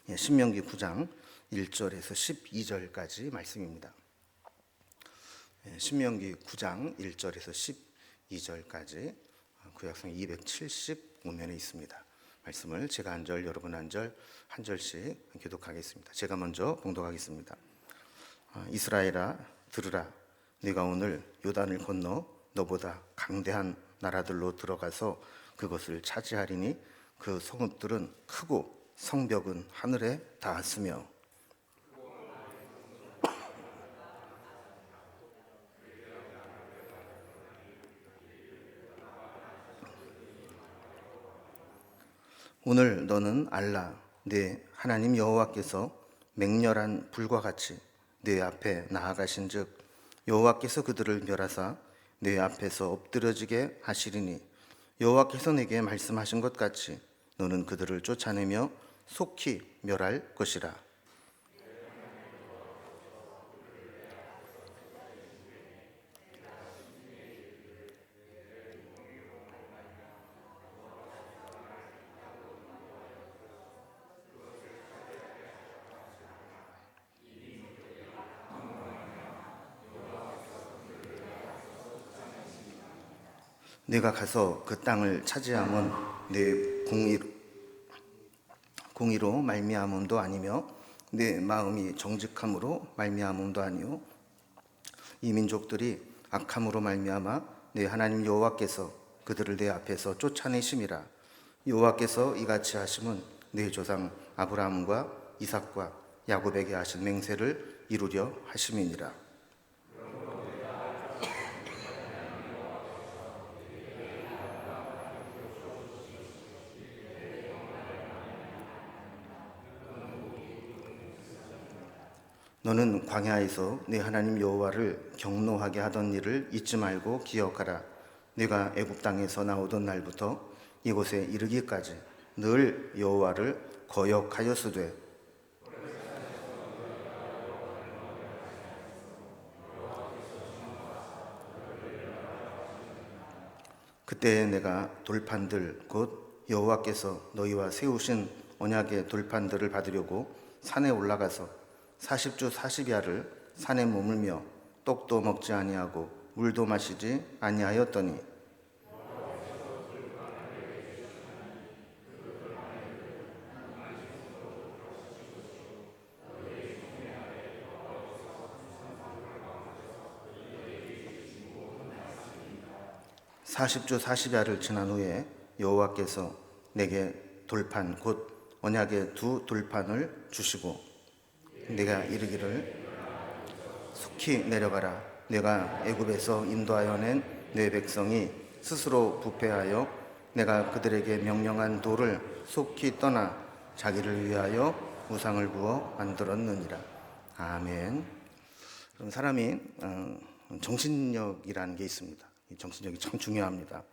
신명기 9장 1절에서 12절까지 말씀입니다. 신명기 9장 1절에서 12절까지 구약성 275면에 있습니다. 말씀을 제가 한 절, 여러분 한 절, 한 절씩 교독하겠습니다. 제가 먼저 봉독하겠습니다. 이스라엘아 들으라. 네가 오늘 요단을 건너 너보다 강대한 나라들로 들어가서 그것을 차지하리니 그 성읍들은 크고 성벽은 하늘에 닿았으며 오늘 너는 알라. 네 하나님 여호와께서 맹렬한 불과 같이 네 앞에 나아가신즉 여호와께서 그들을 멸하사 네 앞에서 엎드러지게 하시리니 여호와께서 내게 말씀하신 것 같이 너는 그들을 쫓아내며 속히 멸할 것이라. 네가 가서 그 땅을 차지함은 네 공의로 말미암음도 아니며 네 마음이 정직함으로 말미암음도 아니요 이 민족들이 악함으로 말미암아 네 하나님 여호와께서 그들을 네 앞에서 쫓아내심이라. 여호와께서 이같이 하심은 네 조상 아브라함과 이삭과 야곱에게 하신 맹세를 이루려 하심이니라. 너는 광야에서 네 하나님 여호와를 경노하게 하던 일을 잊지 말고 기억하라. 네가 애굽 땅에서 나오던 날부터 이곳에 이르기까지 늘 여호와를 거역하였으되 그때에 내가 돌판들 곧 여호와께서 너희와 세우신 언약의 돌판들을 받으려고 산에 올라가서 40주 40야를 산에 머물며 떡도 먹지 아니하고 물도 마시지 아니하였더니 40주 40야를 지난 후에 여호와께서 내게 돌판 곧 언약의 두 돌판을 주시고 내가 이르기를 속히 내려가라. 내가 애굽에서 인도하여 낸 내 백성이 스스로 부패하여 내가 그들에게 명령한 돌을 속히 떠나 자기를 위하여 우상을 부어 만들었느니라. 아멘. 그럼 사람이 정신력이라는 게 있습니다. 이 정신력이 참 중요합니다.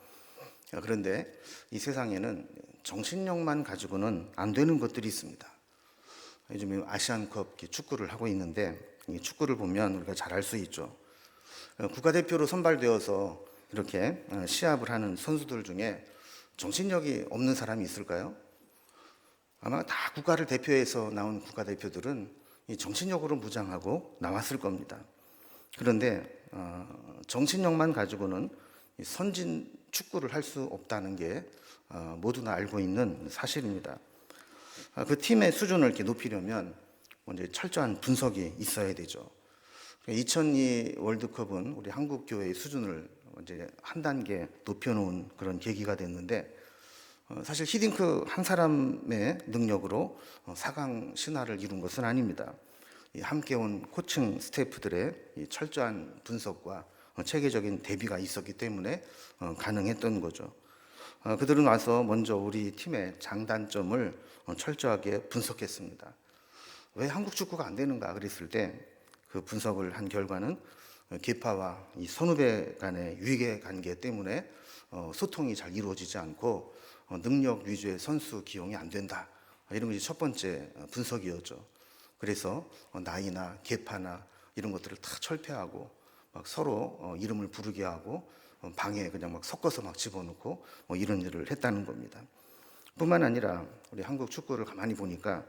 그런데 이 세상에는 정신력만 가지고는 안 되는 것들이 있습니다. 요즘 아시안컵 축구를 하고 있는데 이 축구를 보면 우리가 잘 알 수 있죠. 국가대표로 선발되어서 이렇게 시합을 하는 선수들 중에 정신력이 없는 사람이 있을까요? 아마 다 국가를 대표해서 나온 국가대표들은 이 정신력으로 무장하고 나왔을 겁니다. 그런데 정신력만 가지고는 선진 축구를 할 수 없다는 게 모두나 알고 있는 사실입니다. 그 팀의 수준을 이렇게 높이려면 먼저 철저한 분석이 있어야 되죠. 2002 월드컵은 우리 한국 교회의 수준을 이제 한 단계 높여놓은 그런 계기가 됐는데 사실 히딩크 한 사람의 능력으로 4강 신화를 이룬 것은 아닙니다. 함께 온 코칭 스태프들의 철저한 분석과 체계적인 대비가 있었기 때문에 가능했던 거죠. 그들은 와서 먼저 우리 팀의 장단점을 철저하게 분석했습니다. 왜 한국 축구가 안 되는가 그랬을 때 그 분석을 한 결과는 계파와 이 선후배 간의 유익의 관계 때문에 소통이 잘 이루어지지 않고 능력 위주의 선수 기용이 안 된다. 이런 것이 첫 번째 분석이었죠. 그래서 나이나 계파나 이런 것들을 다 철폐하고 막 서로 이름을 부르게 하고 방에 그냥 막 섞어서 막 집어넣고 이런 일을 했다는 겁니다. 뿐만 아니라 우리 한국 축구를 가만히 보니까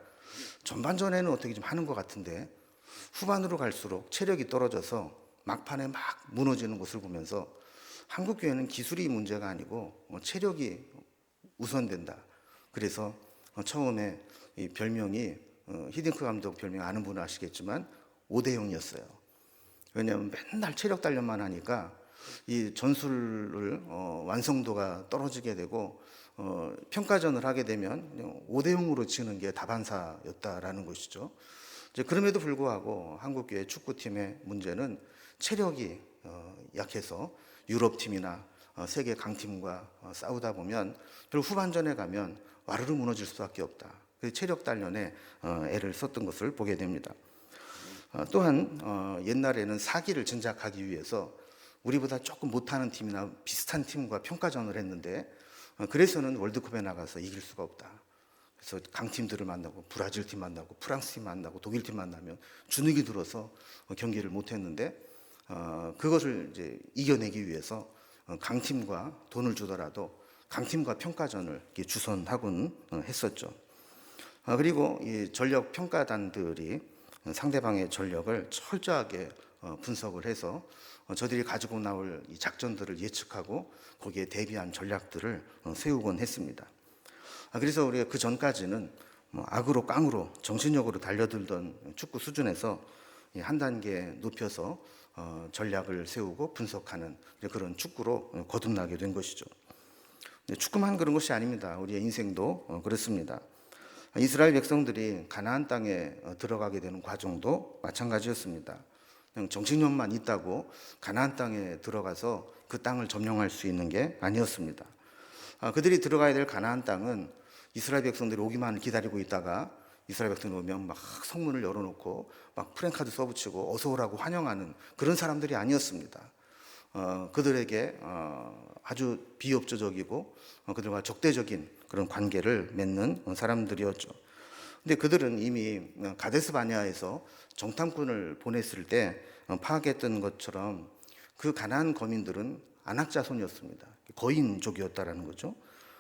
전반전에는 어떻게 좀 하는 것 같은데 후반으로 갈수록 체력이 떨어져서 막판에 막 무너지는 것을 보면서 한국 교회는 기술이 문제가 아니고 체력이 우선된다. 그래서 처음에 이 별명이 히딩크 감독 별명 아는 분은 아시겠지만 5대0이었어요. 왜냐하면 맨날 체력 단련만 하니까 이 전술을 완성도가 떨어지게 되고 평가전을 하게 되면 5대0으로 지는 게 다반사였다라는 것이죠. 이제 그럼에도 불구하고 한국교회 축구팀의 문제는 체력이 약해서 유럽팀이나 세계 강팀과 싸우다 보면 결국 후반전에 가면 와르르 무너질 수밖에 없다. 그래서 체력 단련에 애를 썼던 것을 보게 됩니다. 또한 옛날에는 사기를 진작하기 위해서 우리보다 조금 못하는 팀이나 비슷한 팀과 평가전을 했는데 그래서는 월드컵에 나가서 이길 수가 없다. 그래서 강팀들을 만나고 브라질 팀 만나고 프랑스 팀 만나고 독일 팀 만나면 주눅이 들어서 경기를 못했는데 그것을 이제 이겨내기 위해서 강팀과 돈을 주더라도 강팀과 평가전을 주선하곤 했었죠. 그리고 이 전력 평가단들이 상대방의 전력을 철저하게 분석을 해서 저들이 가지고 나올 이 작전들을 예측하고 거기에 대비한 전략들을 세우곤 했습니다. 그래서 우리가 그 전까지는 악으로 깡으로 정신력으로 달려들던 축구 수준에서 한 단계 높여서 전략을 세우고 분석하는 그런 축구로 거듭나게 된 것이죠. 축구만 그런 것이 아닙니다. 우리의 인생도 그렇습니다. 이스라엘 백성들이 가나안 땅에 들어가게 되는 과정도 마찬가지였습니다. 그냥 정신력만 있다고 가나안 땅에 들어가서 그 땅을 점령할 수 있는 게 아니었습니다. 그들이 들어가야 될 가나안 땅은 이스라엘 백성들이 오기만 기다리고 있다가 이스라엘 백성이 오면 막 성문을 열어놓고 막 프랜카드 써붙이고 어서 오라고 환영하는 그런 사람들이 아니었습니다. 그들에게 아주 비협조적이고 그들과 적대적인 그런 관계를 맺는 사람들이었죠. 근데 그들은 이미 가데스 바네아에서 정탐꾼을 보냈을 때 파악했던 것처럼 그 가나안 거민들은 안악자손이었습니다. 거인족이었다라는 거죠.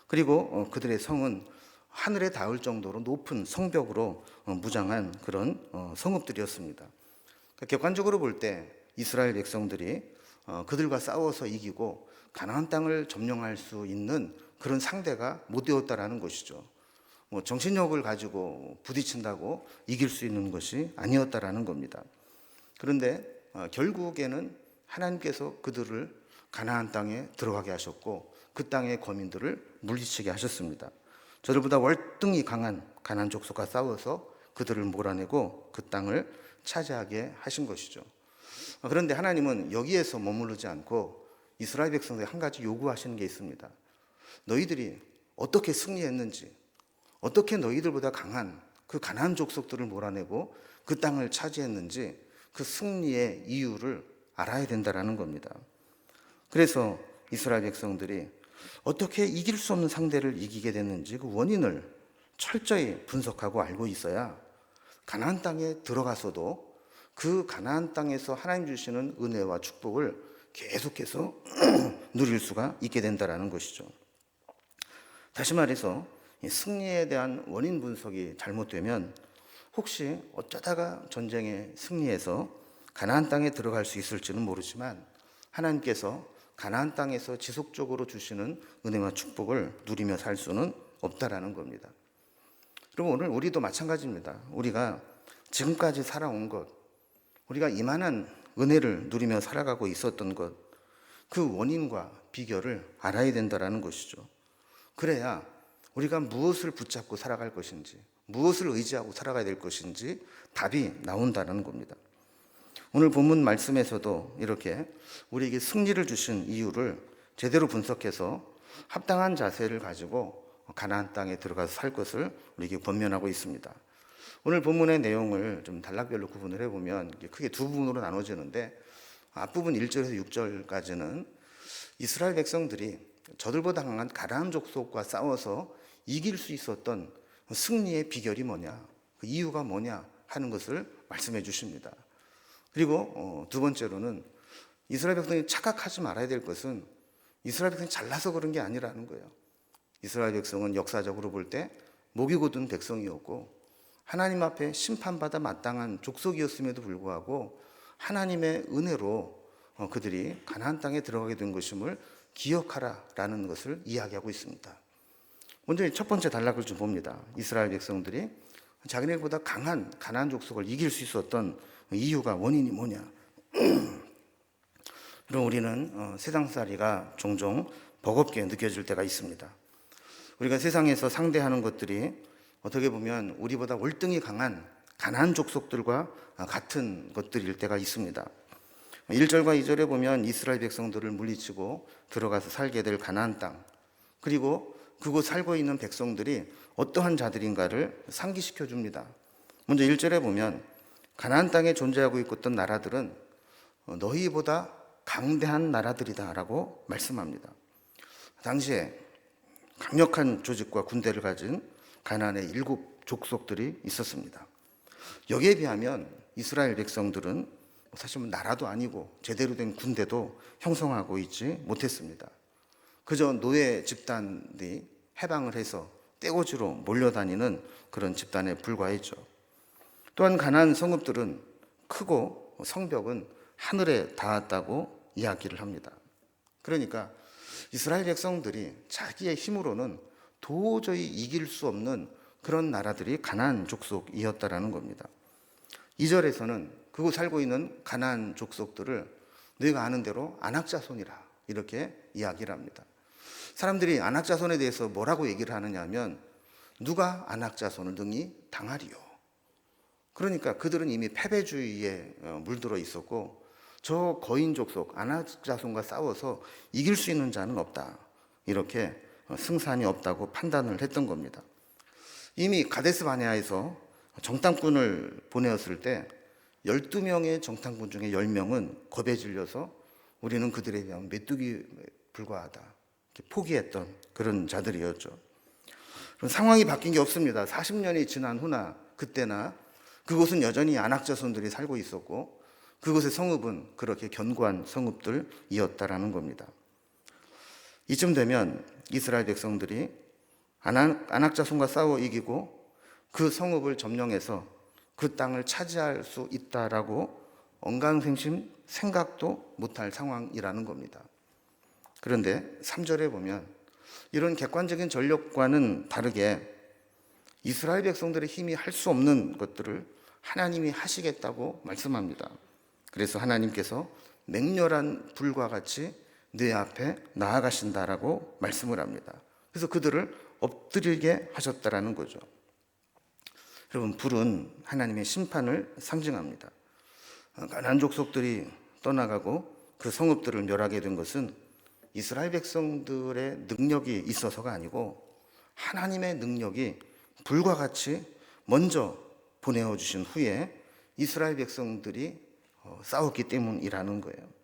그리고 그들의 성은 하늘에 닿을 정도로 높은 성벽으로 무장한 그런 성읍들이었습니다. 객관적으로 볼 때 이스라엘 백성들이 그들과 싸워서 이기고 가나안 땅을 점령할 수 있는 그런 상대가 못 되었다라는 것이죠. 정신력을 가지고 부딪힌다고 이길 수 있는 것이 아니었다라는 겁니다. 그런데 결국에는 하나님께서 그들을 가나안 땅에 들어가게 하셨고 그 땅의 거민들을 물리치게 하셨습니다. 저들보다 월등히 강한 가나안 족속과 싸워서 그들을 몰아내고 그 땅을 차지하게 하신 것이죠. 그런데 하나님은 여기에서 머무르지 않고 이스라엘 백성들이 한 가지 요구하시는 게 있습니다. 너희들이 어떻게 승리했는지, 어떻게 너희들보다 강한 그 가나안 족속들을 몰아내고 그 땅을 차지했는지 그 승리의 이유를 알아야 된다라는 겁니다. 그래서 이스라엘 백성들이 어떻게 이길 수 없는 상대를 이기게 됐는지 그 원인을 철저히 분석하고 알고 있어야 가나안 땅에 들어가서도 그 가나안 땅에서 하나님 주시는 은혜와 축복을 계속해서 누릴 수가 있게 된다는 것이죠. 다시 말해서 승리에 대한 원인 분석이 잘못되면 혹시 어쩌다가 전쟁에 승리해서 가나안 땅에 들어갈 수 있을지는 모르지만 하나님께서 가나안 땅에서 지속적으로 주시는 은혜와 축복을 누리며 살 수는 없다라는 겁니다. 그리고 오늘 우리도 마찬가지입니다. 우리가 지금까지 살아온 것, 우리가 이만한 은혜를 누리며 살아가고 있었던 것, 그 원인과 비결을 알아야 된다라는 것이죠. 그래야 우리가 무엇을 붙잡고 살아갈 것인지, 무엇을 의지하고 살아가야 될 것인지 답이 나온다는 겁니다. 오늘 본문 말씀에서도 이렇게 우리에게 승리를 주신 이유를 제대로 분석해서 합당한 자세를 가지고 가나안 땅에 들어가서 살 것을 우리에게 권면하고 있습니다. 오늘 본문의 내용을 좀 단락별로 구분을 해보면 크게 두 부분으로 나눠지는데 앞부분 1절에서 6절까지는 이스라엘 백성들이 저들보다 강한 가나안 족속과 싸워서 이길 수 있었던 승리의 비결이 뭐냐, 그 이유가 뭐냐 하는 것을 말씀해 주십니다. 그리고 두 번째로는 이스라엘 백성이 착각하지 말아야 될 것은 이스라엘 백성이 잘나서 그런 게 아니라는 거예요. 이스라엘 백성은 역사적으로 볼 때 목이 곧은 백성이었고 하나님 앞에 심판받아 마땅한 족속이었음에도 불구하고 하나님의 은혜로 그들이 가나안 땅에 들어가게 된 것임을 기억하라라는 것을 이야기하고 있습니다. 먼저 첫 번째 단락을 좀 봅니다. 이스라엘 백성들이 자기네보다 강한 가나안 족속을 이길 수 있었던 이유가, 원인이 뭐냐? 그럼 우리는 세상살이가 종종 버겁게 느껴질 때가 있습니다. 우리가 세상에서 상대하는 것들이 어떻게 보면 우리보다 월등히 강한 가나안 족속들과 같은 것들일 때가 있습니다. 1절과 2절에 보면 이스라엘 백성들을 물리치고 들어가서 살게 될 가나안 땅, 그리고 그곳 살고 있는 백성들이 어떠한 자들인가를 상기시켜 줍니다. 먼저 1절에 보면 가나안 땅에 존재하고 있었던 나라들은 너희보다 강대한 나라들이다 라고 말씀합니다. 당시에 강력한 조직과 군대를 가진 가나안의 7 족속들이 있었습니다. 여기에 비하면 이스라엘 백성들은 사실 나라도 아니고 제대로 된 군대도 형성하고 있지 못했습니다. 그저 노예 집단이 해방을 해서 떼거지로 몰려다니는 그런 집단에 불과했죠. 또한 가나안 성읍들은 크고 성벽은 하늘에 닿았다고 이야기를 합니다. 그러니까 이스라엘 백성들이 자기의 힘으로는 도저히 이길 수 없는 그런 나라들이 가나안 족속이었다라는 겁니다. 2절에서는 그곳 살고 있는 가나안 족속들을 너희가 아는 대로 안악자손이라 이렇게 이야기를 합니다. 사람들이 안악자손에 대해서 뭐라고 얘기를 하느냐 하면 누가 안악자손을 능히 당하리요. 그러니까 그들은 이미 패배주의에 물들어 있었고 저 거인 족속 안악자손과 싸워서 이길 수 있는 자는 없다. 이렇게 승산이 없다고 판단을 했던 겁니다. 이미 가데스 바네아에서 정탐꾼을 보내었을 때 12명의 정탐꾼 중에 10명은 겁에 질려서 우리는 그들에 대한 메뚜기에 불과하다 이렇게 포기했던 그런 자들이었죠. 상황이 바뀐 게 없습니다. 40년이 지난 후나 그때나 그곳은 여전히 안악자손들이 살고 있었고 그곳의 성읍은 그렇게 견고한 성읍들이었다라는 겁니다. 이쯤 되면 이스라엘 백성들이 안악자손과 싸워 이기고 그 성읍을 점령해서 그 땅을 차지할 수 있다라고 언강생심 생각도 못할 상황이라는 겁니다. 그런데 3절에 보면 이런 객관적인 전력과는 다르게 이스라엘 백성들의 힘이 할 수 없는 것들을 하나님이 하시겠다고 말씀합니다. 그래서 하나님께서 맹렬한 불과 같이 내 앞에 나아가신다라고 말씀을 합니다. 그래서 그들을 엎드리게 하셨다라는 거죠. 여러분, 불은 하나님의 심판을 상징합니다. 가나안 족속들이 떠나가고 그 성읍들을 멸하게 된 것은 이스라엘 백성들의 능력이 있어서가 아니고 하나님의 능력이 불과 같이 먼저 보내어 주신 후에 이스라엘 백성들이 싸웠기 때문이라는 거예요.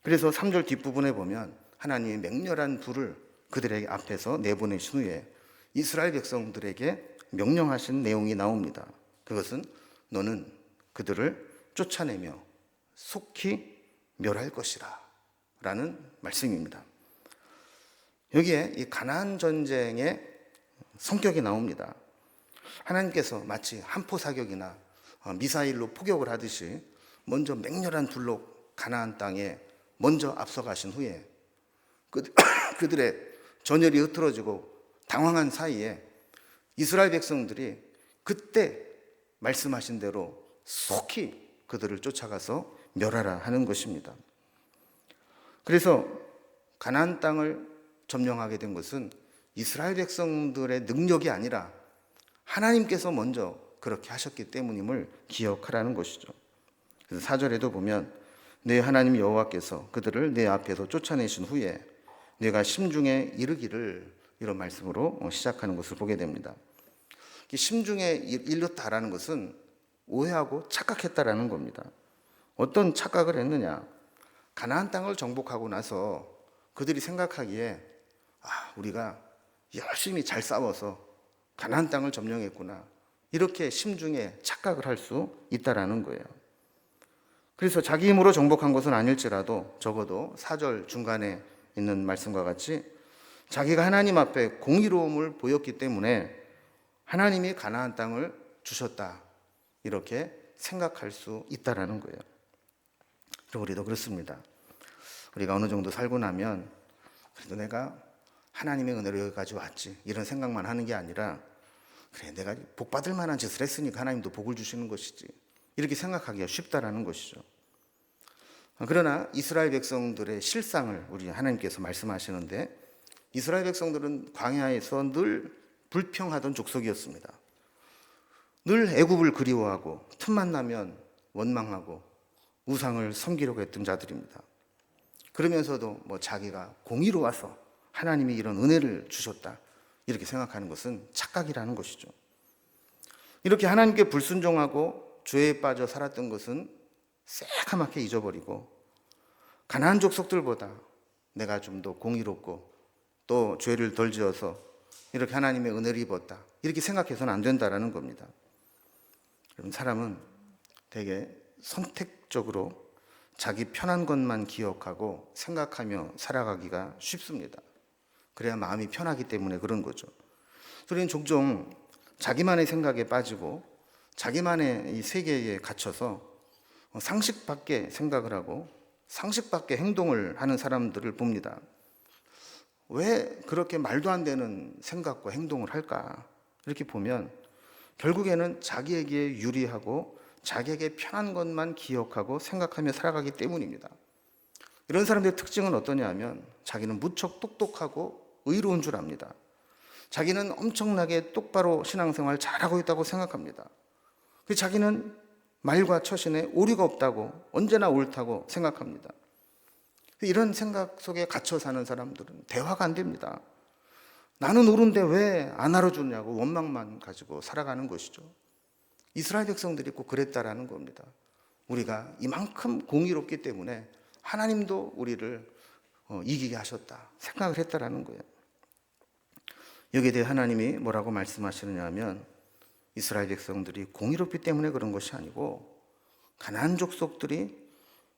그래서 3절 뒷부분에 보면 하나님이 맹렬한 불을 그들에게 앞에서 내보내신 후에 이스라엘 백성들에게 명령하신 내용이 나옵니다. 그것은 너는 그들을 쫓아내며 속히 멸할 것이라 라는 말씀입니다. 여기에 이 가나안 전쟁의 성격이 나옵니다. 하나님께서 마치 한포 사격이나 미사일로 포격을 하듯이 먼저 맹렬한 불로 가나안 땅에 먼저 앞서가신 후에 그들의 전열이 흐트러지고 당황한 사이에 이스라엘 백성들이 그때 말씀하신 대로 속히 그들을 쫓아가서 멸하라 하는 것입니다. 그래서 가나안 땅을 점령하게 된 것은 이스라엘 백성들의 능력이 아니라 하나님께서 먼저 그렇게 하셨기 때문임을 기억하라는 것이죠. 그래서 4절에도 보면 내 하나님 여호와께서 그들을 내 앞에서 쫓아내신 후에 내가 심중에 이르기를 이런 말씀으로 시작하는 것을 보게 됩니다. 심중에 이르렀다라는 것은 오해하고 착각했다라는 겁니다. 어떤 착각을 했느냐? 가나안 땅을 정복하고 나서 그들이 생각하기에 우리가 열심히 잘 싸워서 가나안 땅을 점령했구나 이렇게 심중에 착각을 할 수 있다라는 거예요. 그래서 자기 힘으로 정복한 것은 아닐지라도 적어도 4절 중간에 있는 말씀과 같이 자기가 하나님 앞에 공의로움을 보였기 때문에 하나님이 가나안 땅을 주셨다, 이렇게 생각할 수 있다라는 거예요. 그리고 우리도 그렇습니다. 우리가 어느 정도 살고 나면 그래도 내가 하나님의 은혜로 여기까지 왔지, 이런 생각만 하는 게 아니라 그래, 내가 복 받을 만한 짓을 했으니까 하나님도 복을 주시는 것이지, 이렇게 생각하기가 쉽다라는 것이죠. 그러나 이스라엘 백성들의 실상을 우리 하나님께서 말씀하시는데, 이스라엘 백성들은 광야에서 늘 불평하던 족속이었습니다. 늘 애굽을 그리워하고 틈만 나면 원망하고 우상을 섬기려고 했던 자들입니다. 그러면서도 자기가 공의로 와서 하나님이 이런 은혜를 주셨다, 이렇게 생각하는 것은 착각이라는 것이죠. 이렇게 하나님께 불순종하고 죄에 빠져 살았던 것은 새카맣게 잊어버리고, 가나안 족속들보다 내가 좀 더 공의롭고 또 죄를 덜 지어서 이렇게 하나님의 은혜를 입었다, 이렇게 생각해서는 안 된다라는 겁니다. 그럼 사람은 되게 선택적으로 자기 편한 것만 기억하고 생각하며 살아가기가 쉽습니다. 그래야 마음이 편하기 때문에 그런 거죠. 우리는 종종 자기만의 생각에 빠지고 자기만의 이 세계에 갇혀서 상식 밖의 생각을 하고 상식 밖의 행동을 하는 사람들을 봅니다. 왜 그렇게 말도 안 되는 생각과 행동을 할까? 이렇게 보면 결국에는 자기에게 유리하고 자기에게 편한 것만 기억하고 생각하며 살아가기 때문입니다. 이런 사람들의 특징은 어떠냐 하면, 자기는 무척 똑똑하고 의로운 줄 압니다. 자기는 엄청나게 똑바로 신앙생활 잘하고 있다고 생각합니다. 자기는 말과 처신에 오류가 없다고, 언제나 옳다고 생각합니다. 이런 생각 속에 갇혀 사는 사람들은 대화가 안 됩니다. 나는 옳은데 왜 안 알아주냐고 원망만 가지고 살아가는 것이죠. 이스라엘 백성들이 꼭 그랬다라는 겁니다. 우리가 이만큼 공의롭기 때문에 하나님도 우리를 이기게 하셨다 생각을 했다라는 거예요. 여기에 대해 하나님이 뭐라고 말씀하시느냐 하면, 이스라엘 백성들이 공의롭기 때문에 그런 것이 아니고 가나안 족속들이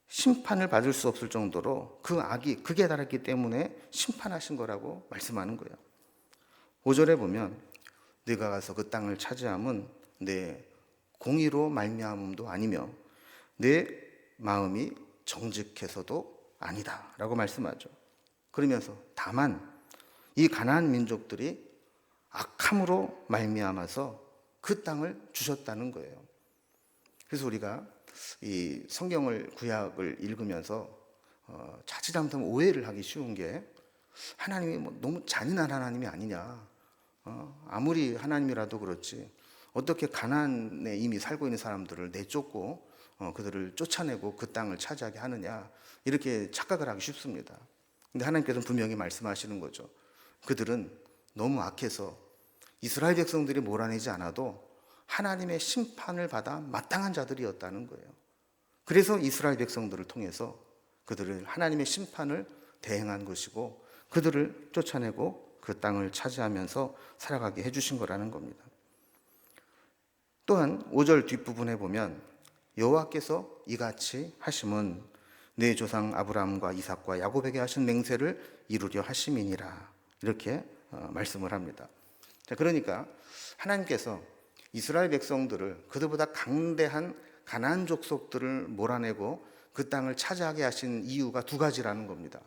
심판을 받을 수 없을 정도로 그 악이 극에 달했기 때문에 심판하신 거라고 말씀하는 거예요. 5절에 보면, 네가 가서 그 땅을 차지함은 내 공의로 말미암음도 아니며 내 마음이 정직해서도 아니다 라고 말씀하죠. 그러면서 다만 이 가나안 민족들이 악함으로 말미암아서 그 땅을 주셨다는 거예요. 그래서 우리가 이 성경을, 구약을 읽으면서 자칫하면 오해를 하기 쉬운 게, 하나님이 너무 잔인한 하나님이 아니냐, 아무리 하나님이라도 그렇지 어떻게 가나안에 이미 살고 있는 사람들을 내쫓고 그들을 쫓아내고 그 땅을 차지하게 하느냐, 이렇게 착각을 하기 쉽습니다. 근데 하나님께서는 분명히 말씀하시는 거죠. 그들은 너무 악해서 이스라엘 백성들이 몰아내지 않아도 하나님의 심판을 받아 마땅한 자들이었다는 거예요. 그래서 이스라엘 백성들을 통해서 그들을 하나님의 심판을 대행한 것이고, 그들을 쫓아내고 그 땅을 차지하면서 살아가게 해주신 거라는 겁니다. 또한 5절 뒷부분에 보면, 여호와께서 이같이 하심은 내 조상 아브라함과 이삭과 야곱에게 하신 맹세를 이루려 하심이니라, 이렇게 말씀을 합니다. 자, 그러니까 하나님께서 이스라엘 백성들을, 그들보다 강대한 가나안 족속들을 몰아내고 그 땅을 차지하게 하신 이유가 두 가지라는 겁니다.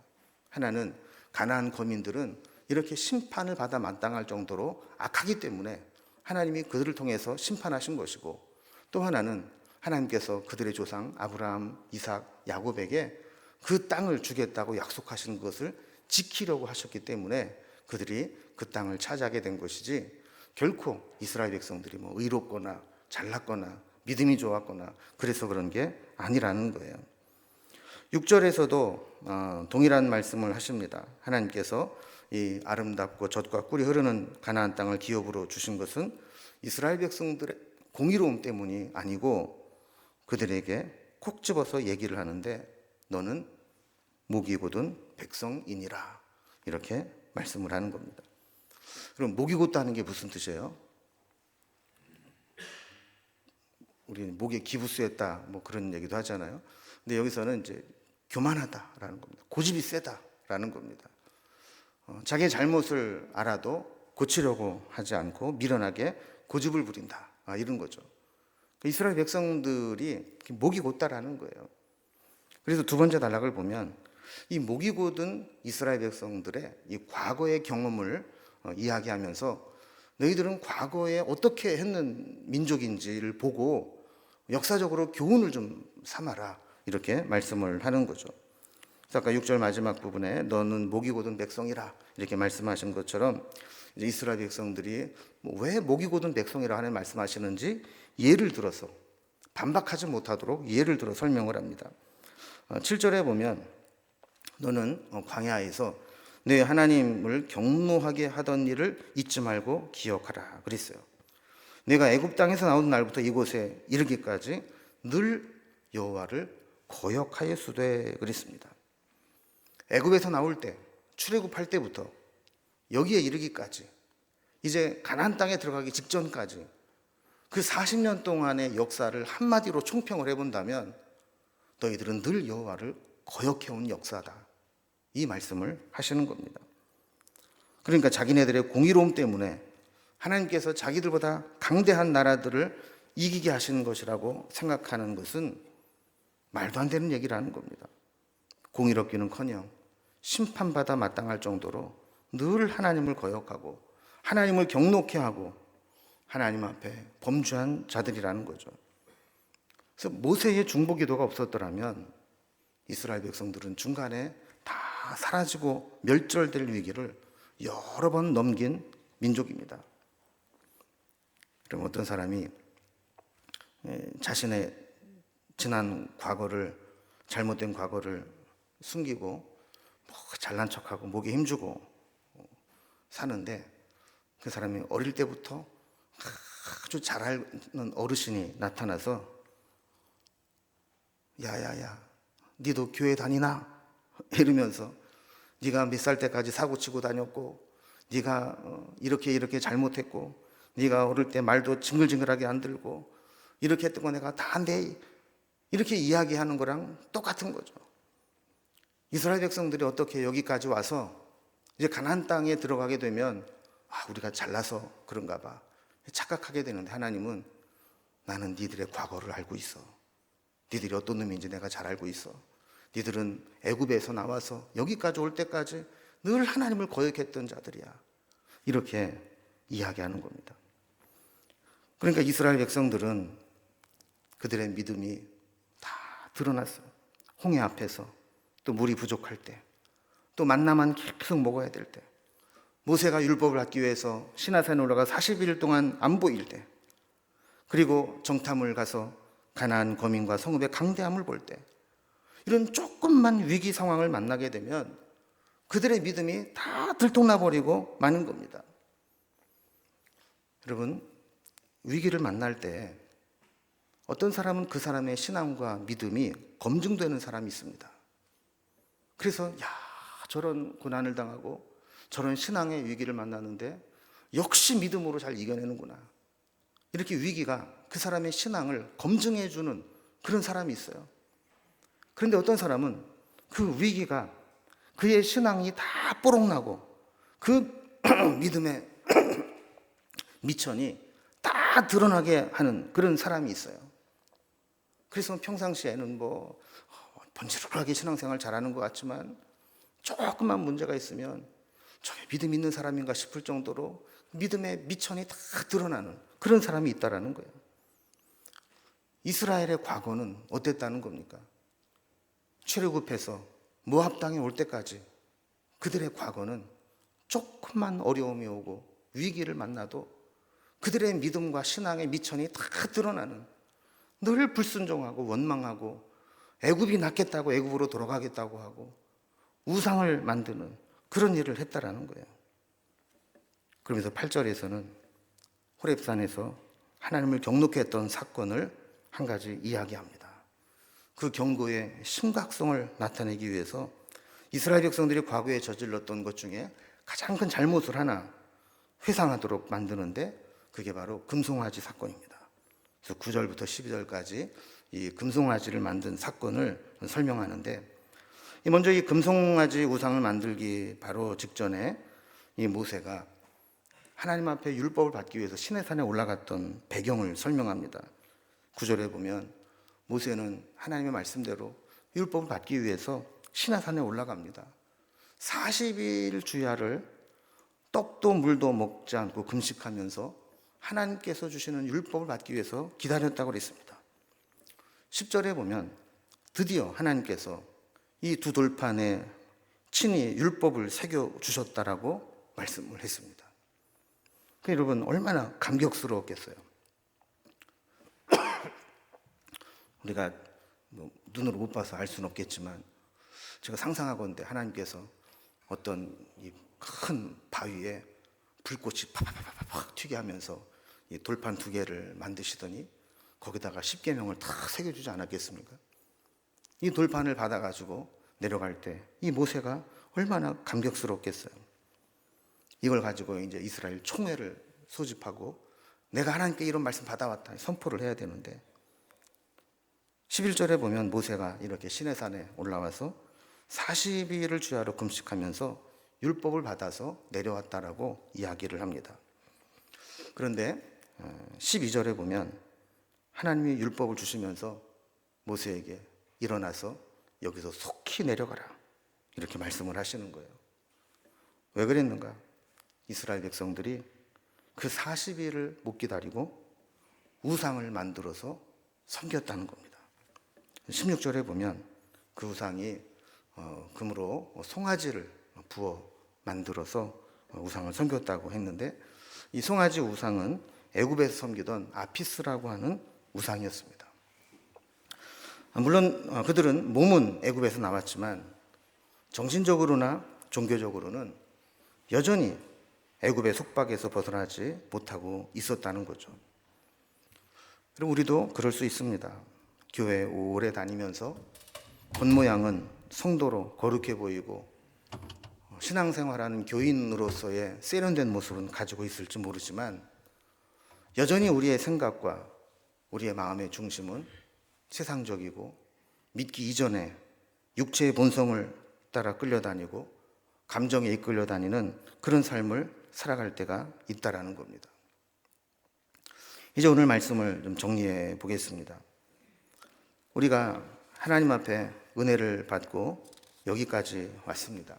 하나는 가나안 거민들은 이렇게 심판을 받아 마땅할 정도로 악하기 때문에 하나님이 그들을 통해서 심판하신 것이고, 또 하나는 하나님께서 그들의 조상 아브라함, 이삭, 야곱에게 그 땅을 주겠다고 약속하신 것을 지키려고 하셨기 때문에 그들이 그 땅을 차지하게 된 것이지, 결코 이스라엘 백성들이 의롭거나 잘났거나 믿음이 좋았거나 그래서 그런 게 아니라는 거예요. 6절에서도 동일한 말씀을 하십니다. 하나님께서 이 아름답고 젖과 꿀이 흐르는 가나안 땅을 기업으로 주신 것은 이스라엘 백성들의 공의로움 때문이 아니고, 그들에게 콕 집어서 얘기를 하는데, 너는 목이 곧은 백성이니라, 이렇게 말씀을 하는 겁니다. 그럼 목이 곧다는 게 무슨 뜻이에요? 우리는 목에 기부수했다 그런 얘기도 하잖아요. 근데 여기서는 이제 교만하다라는 겁니다. 고집이 세다라는 겁니다. 자기의 잘못을 알아도 고치려고 하지 않고 미련하게 고집을 부린다, 이런 거죠. 이스라엘 백성들이 목이 곧다라는 거예요. 그래서 두 번째 단락을 보면 이 목이 곧은 이스라엘 백성들의 이 과거의 경험을 이야기하면서 너희들은 과거에 어떻게 했는 민족인지를 보고 역사적으로 교훈을 좀 삼아라, 이렇게 말씀을 하는 거죠. 그래서 아까 6절 마지막 부분에 너는 목이 곧은 백성이라 이렇게 말씀하신 것처럼 이제 이스라엘 백성들이 왜 목이 곧은 백성이라 하는 말씀하시는지 예를 들어서 반박하지 못하도록 예를 들어 설명을 합니다. 7절에 보면 너는 광야에서 내 하나님을 경노하게 하던 일을 잊지 말고 기억하라 그랬어요. 내가 애굽 땅에서 나온 날부터 이곳에 이르기까지 늘 여호와를 거역하였으되 그랬습니다. 애굽에서 나올 때, 출애굽할 때부터 여기에 이르기까지, 이제 가나안 땅에 들어가기 직전까지 그 40년 동안의 역사를 한마디로 총평을 해본다면 너희들은 늘 여호와를 거역해온 역사다, 이 말씀을 하시는 겁니다. 그러니까 자기네들의 공의로움 때문에 하나님께서 자기들보다 강대한 나라들을 이기게 하시는 것이라고 생각하는 것은 말도 안 되는 얘기라는 겁니다. 공의롭기는커녕 심판받아 마땅할 정도로 늘 하나님을 거역하고 하나님을 경노케 하고 하나님 앞에 범죄한 자들이라는 거죠. 그래서 모세의 중보기도가 없었더라면 이스라엘 백성들은 중간에 다 사라지고 멸절될 위기를 여러 번 넘긴 민족입니다. 그럼 어떤 사람이 자신의 지난 과거를, 잘못된 과거를 숨기고 잘난 척하고 목에 힘주고 사는데, 그 사람이 어릴 때부터 아주 잘 아는 어르신이 나타나서 야야야 니도 교회 다니나? 이러면서 네가 몇 살 때까지 사고치고 다녔고 네가 이렇게 잘못했고 네가 어릴 때 말도 징글징글하게 안 들고 이렇게 했던 거 내가 다 안돼, 이렇게 이야기하는 거랑 똑같은 거죠. 이스라엘 백성들이 어떻게 여기까지 와서 이제 가나안 땅에 들어가게 되면 우리가 잘나서 그런가 봐 착각하게 되는데, 하나님은 나는 니들의 과거를 알고 있어. 니들이 어떤 놈인지 내가 잘 알고 있어. 니들은 애굽에서 나와서 여기까지 올 때까지 늘 하나님을 거역했던 자들이야, 이렇게 이야기하는 겁니다. 그러니까 이스라엘 백성들은 그들의 믿음이 다 드러났어요. 홍해 앞에서, 또 물이 부족할 때, 또 만나만 계속 먹어야 될 때, 모세가 율법을 받기 위해서 시내산에 올라가 40일 동안 안 보일 때, 그리고 정탐을 가서 가나안 거민과 성읍의 강대함을 볼 때, 이런 조금만 위기 상황을 만나게 되면 그들의 믿음이 다 들통나버리고 마는 겁니다. 여러분, 위기를 만날 때 어떤 사람은 그 사람의 신앙과 믿음이 검증되는 사람이 있습니다. 그래서 저런 고난을 당하고 저런 신앙의 위기를 만나는데 역시 믿음으로 잘 이겨내는구나, 이렇게 위기가 그 사람의 신앙을 검증해주는 그런 사람이 있어요. 그런데 어떤 사람은 그 위기가 그의 신앙이 다 뽀록나고 그 믿음의 미천이 다 드러나게 하는 그런 사람이 있어요. 그래서 평상시에는 번지르르하게 신앙생활 잘하는 것 같지만 조금만 문제가 있으면 저 믿음 있는 사람인가 싶을 정도로 믿음의 미천이 다 드러나는 그런 사람이 있다라는 거예요. 이스라엘의 과거는 어땠다는 겁니까? 출애굽해서 모압 땅에 올 때까지 그들의 과거는 조금만 어려움이 오고 위기를 만나도 그들의 믿음과 신앙의 미천이 다 드러나는, 늘 불순종하고 원망하고 애굽이 낫겠다고 애굽으로 돌아가겠다고 하고 우상을 만드는 그런 일을 했다라는 거예요. 그러면서 8절에서는 호렙산에서 하나님을 경노케 했던 사건을 한 가지 이야기합니다. 그 경고의 심각성을 나타내기 위해서 이스라엘 백성들이 과거에 저질렀던 것 중에 가장 큰 잘못을 하나 회상하도록 만드는데, 그게 바로 금송아지 사건입니다. 그래서 9절부터 12절까지 이 금송아지를 만든 사건을 설명하는데, 먼저 이 금송아지 우상을 만들기 바로 직전에 이 모세가 하나님 앞에 율법을 받기 위해서 시내산에 올라갔던 배경을 설명합니다. 9절에 보면 모세는 하나님의 말씀대로 율법을 받기 위해서 시내산에 올라갑니다. 40일 주야를 떡도 물도 먹지 않고 금식하면서 하나님께서 주시는 율법을 받기 위해서 기다렸다고 그랬습니다. 10절에 보면 드디어 하나님께서 이 두 돌판에 친히 율법을 새겨 주셨다라고 말씀을 했습니다. 여러분 얼마나 감격스러웠겠어요. 우리가 눈으로 못 봐서 알 수는 없겠지만 제가 상상하건대 하나님께서 어떤 이 큰 바위에 불꽃이 팍팍팍팍 튀게 하면서 이 돌판 두 개를 만드시더니 거기다가 십계명을 다 새겨주지 않았겠습니까? 이 돌판을 받아가지고 내려갈 때 이 모세가 얼마나 감격스럽겠어요. 이걸 가지고 이제 이스라엘 총회를 소집하고 내가 하나님께 이런 말씀 받아왔다 선포를 해야 되는데 11절에 보면 모세가 이렇게 시내산에 올라와서 40일을 주야로 금식하면서 율법을 받아서 내려왔다라고 이야기를 합니다. 그런데 12절에 보면 하나님이 율법을 주시면서 모세에게 일어나서 여기서 속히 내려가라 이렇게 말씀을 하시는 거예요. 왜 그랬는가? 이스라엘 백성들이 그 40일을 못 기다리고 우상을 만들어서 섬겼다는 겁니다. 16절에 보면 그 우상이 금으로 송아지를 부어 만들어서 우상을 섬겼다고 했는데 이 송아지 우상은 애굽에서 섬기던 아피스라고 하는 우상이었습니다. 물론 그들은 몸은 애굽에서 나왔지만 정신적으로나 종교적으로는 여전히 애굽의 속박에서 벗어나지 못하고 있었다는 거죠. 그럼 우리도 그럴 수 있습니다. 교회 오래 다니면서 겉모양은 성도로 거룩해 보이고 신앙생활하는 교인으로서의 세련된 모습은 가지고 있을지 모르지만 여전히 우리의 생각과 우리의 마음의 중심은 세상적이고 믿기 이전에 육체의 본성을 따라 끌려다니고 감정에 이끌려 다니는 그런 삶을 살아갈 때가 있다라는 겁니다. 이제 오늘 말씀을 좀 정리해 보겠습니다. 우리가 하나님 앞에 은혜를 받고 여기까지 왔습니다.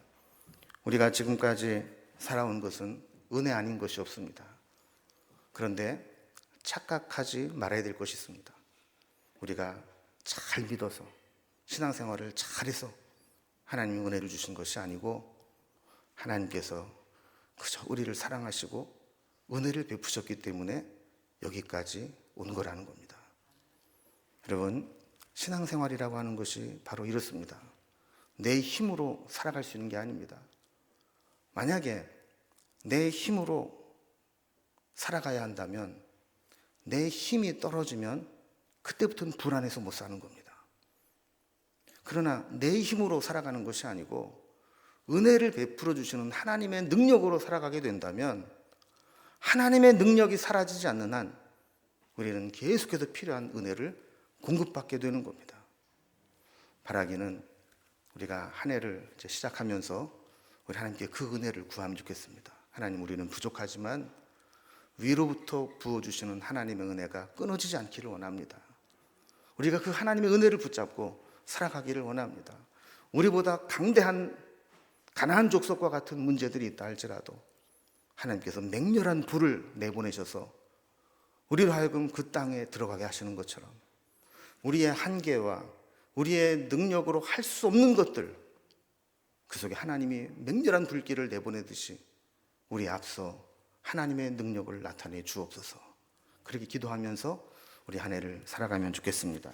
우리가 지금까지 살아온 것은 은혜 아닌 것이 없습니다. 그런데 착각하지 말아야 될 것이 있습니다. 우리가 잘 믿어서 신앙생활을 잘해서 하나님이 은혜를 주신 것이 아니고 하나님께서 그저 우리를 사랑하시고 은혜를 베푸셨기 때문에 여기까지 온 거라는 겁니다. 여러분, 신앙생활이라고 하는 것이 바로 이렇습니다. 내 힘으로 살아갈 수 있는 게 아닙니다. 만약에 내 힘으로 살아가야 한다면 내 힘이 떨어지면 그때부터는 불안해서 못 사는 겁니다. 그러나 내 힘으로 살아가는 것이 아니고 은혜를 베풀어 주시는 하나님의 능력으로 살아가게 된다면 하나님의 능력이 사라지지 않는 한 우리는 계속해서 필요한 은혜를 공급받게 되는 겁니다. 바라기는 우리가 한 해를 이제 시작하면서 우리 하나님께 그 은혜를 구하면 좋겠습니다. 하나님, 우리는 부족하지만 위로부터 부어주시는 하나님의 은혜가 끊어지지 않기를 원합니다. 우리가 그 하나님의 은혜를 붙잡고 살아가기를 원합니다. 우리보다 강대한 가나안 족속과 같은 문제들이 있다 할지라도 하나님께서 맹렬한 불을 내보내셔서 우리로 하여금 그 땅에 들어가게 하시는 것처럼 우리의 한계와 우리의 능력으로 할 수 없는 것들, 그 속에 하나님이 맹렬한 불길을 내보내듯이 우리 앞서 하나님의 능력을 나타내 주옵소서. 그렇게 기도하면서 우리 한 해를 살아가면 좋겠습니다.